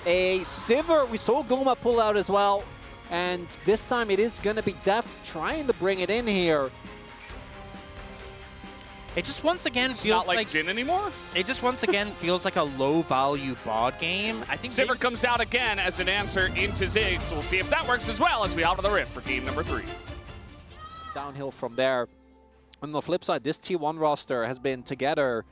a Sivir. We saw Guma pull out as well. And this time it is going to be Deft trying to bring it in here. It just once again It's feels not like Jhin anymore. It just once again feels like a low-value bot game. I think Sivir comes out again as an answer into Ziggs. So we'll see if that works as well as we out of the Rift for game number 3. Downhill from there. On the flip side, this T1 roster has been together,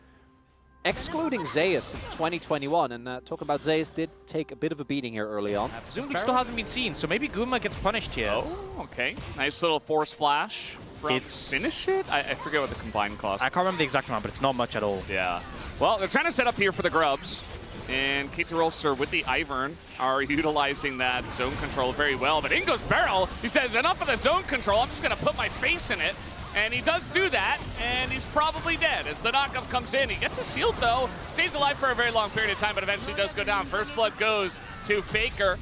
excluding Zeus, since 2021. And talk about Zeus did take a bit of a beating here early on. presumably still hasn't been seen, so maybe Guma gets punished here. Oh, okay. Nice little force flash from Finish It? I forget what the combined cost. I can't remember the exact amount, but it's not much at all. Yeah. Well, they're trying to set up here for the grubs. And KT Rolster with the Ivern are utilizing that zone control very well. But in goes Beryl. He says, enough of the zone control. I'm just going to put my face in it. And he does do that, and he's probably dead as the knockup comes in. He gets a shield, though. Stays alive for a very long period of time, but eventually does go down. First blood goes to Faker.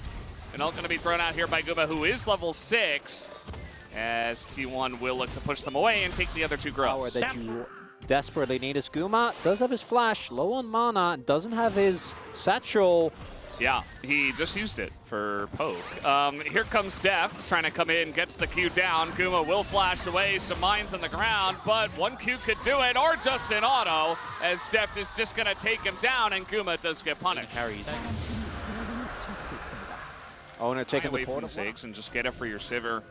And all going to be thrown out here by Guma, who is level 6. As T1 will look to push them away and take the other 2 grubs. Power that you desperately need is Guma. Does have his flash, low on mana, and doesn't have his satchel. Yeah, he just used it for poke. Here comes Deft, trying to come in, gets the Q down. Guma will flash away, some mines on the ground, but 1 Q could do it, or just an auto, as Deft is just going to take him down, and Guma does get punished. Carries. Owner taking away the from the Ziggs and just get it for your Sivir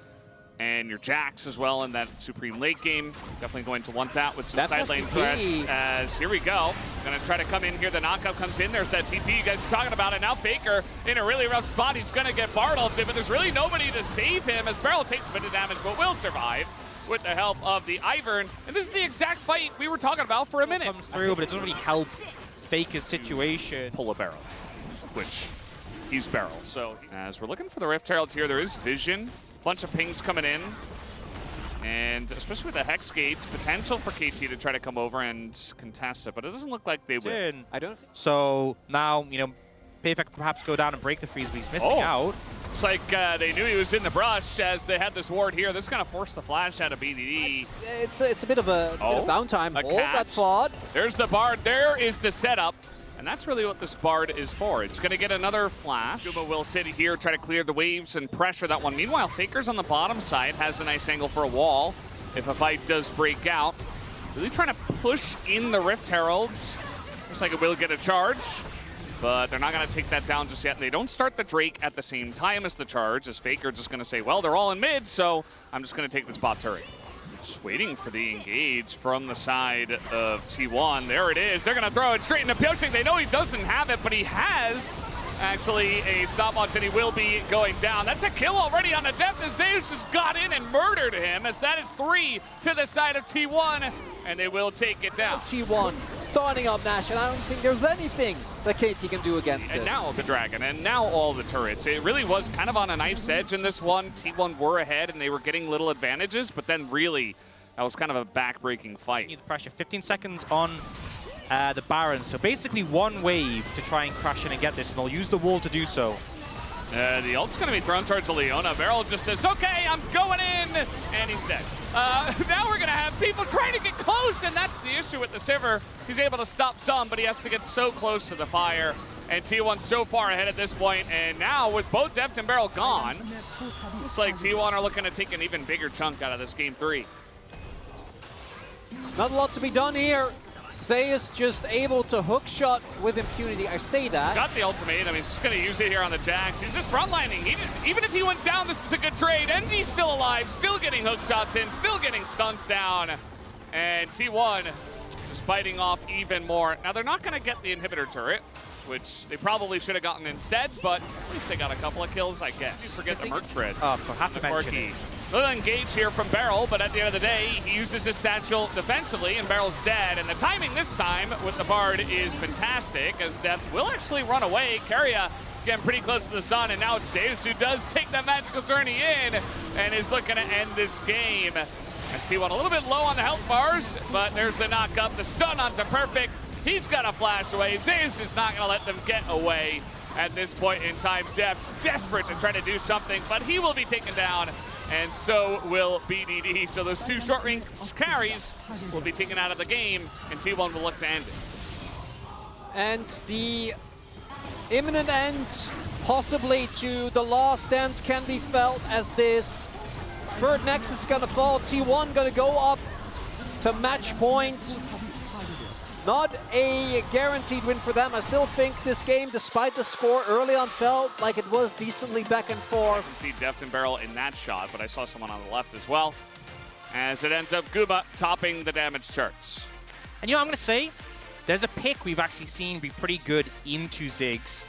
and your Jax as well in that Supreme late game. Definitely going to want that with some side lane threats. As here we go, gonna try to come in here. The knockout comes in. There's that TP you guys are talking about, and now Faker in a really rough spot. He's gonna get Bartled, but there's really nobody to save him as Beryl takes a bit of damage, but will survive with the help of the Ivern. And this is the exact fight we were talking about for a minute. Comes through, but it doesn't really help Faker's situation. Pull a Beryl, which he's Beryl. So as we're looking for the Rift Heralds here, there is vision. Bunch of pings coming in, and especially with the Hex Gates, potential for KT to try to come over and contest it, but it doesn't look like they will. I don't. So now, you know, Payfair can perhaps go down and break the freeze, but he's missing out. Looks like they knew he was in the brush as they had this ward here. This is going to force the flash out of BDD. It's a bit of a downtime. A catch. That Bard. There's the Bard. There is the setup. And that's really what this Bard is for. It's going to get another flash. Guma will sit here, try to clear the waves and pressure that one. Meanwhile, Faker's on the bottom side, has a nice angle for a wall if a fight does break out. Really trying to push in the Rift Heralds. Looks like it will get a charge, but they're not going to take that down just yet. They don't start the Drake at the same time as the charge, as Faker just going to say, well, they're all in mid, so I'm just going to take this bot turret. Just waiting for the engage from the side of T1. There it is. They're going to throw it straight into Pyoching. They know he doesn't have it, but he has actually a stopwatch, and he will be going down. That's a kill already on the Deft as Zeus just got in and murdered him, as that is 3 to the side of T1, and they will take it down. T1 starting up Nash, and I don't think there's anything that KT can do against this. And now the Dragon, and now all the turrets. It really was kind of on a knife's edge in this one. T1 were ahead, and they were getting little advantages, but then really, that was kind of a back-breaking fight. Need the pressure. 15 seconds on the Baron. So basically 1 wave to try and crash in and get this, and they'll use the wall to do so. The ult's going to be thrown towards Leona. Beryl just says, okay, I'm going in, and he's dead. Now we're going to have people trying to get close, and that's the issue with the Sivir. He's able to stop some, but he has to get so close to the fire. And T1 so far ahead at this point, and now with both Deft and Beryl gone, looks like T1 are looking to take an even bigger chunk out of this game 3. Not a lot to be done here. Zeus just able to hook shot with impunity. I say that. Got the ultimate. I mean, he's just going to use it here on the Jax. He's just frontlining. Even if he went down, this is a good trade. And he's still alive, still getting hook shots in, still getting stunts down. And T1 just biting off even more. Now, they're not going to get the inhibitor turret, which they probably should have gotten instead, but at least they got a couple of kills, I guess. You forget the Merc Tread. Oh, have to mention it. Little engage here from Beryl, but at the end of the day, he uses his satchel defensively, and Beryl's dead. And the timing this time with the Bard is fantastic, as Death will actually run away. Keria getting pretty close to the sun, and now it's Zeus who does take that magical journey in and is looking to end this game. I see one a little bit low on the health bars, but there's the knock up, the stun onto Perfect. He's got to flash away. Zeus is not going to let them get away at this point in time. Deft's desperate to try to do something, but he will be taken down. And so will BDD. So those 2 short-range carries will be taken out of the game, and T1 will look to end it. And the imminent end, possibly to the last dance, can be felt as this third Nexus is gonna fall. T1 gonna go up to match point. Not a guaranteed win for them. I still think this game, despite the score early on, felt like it was decently back and forth. I can see Deft and Barrel in that shot, but I saw someone on the left as well. As it ends up Guba topping the damage charts. And you know, I'm going to say, there's a pick we've actually seen be pretty good into Ziggs.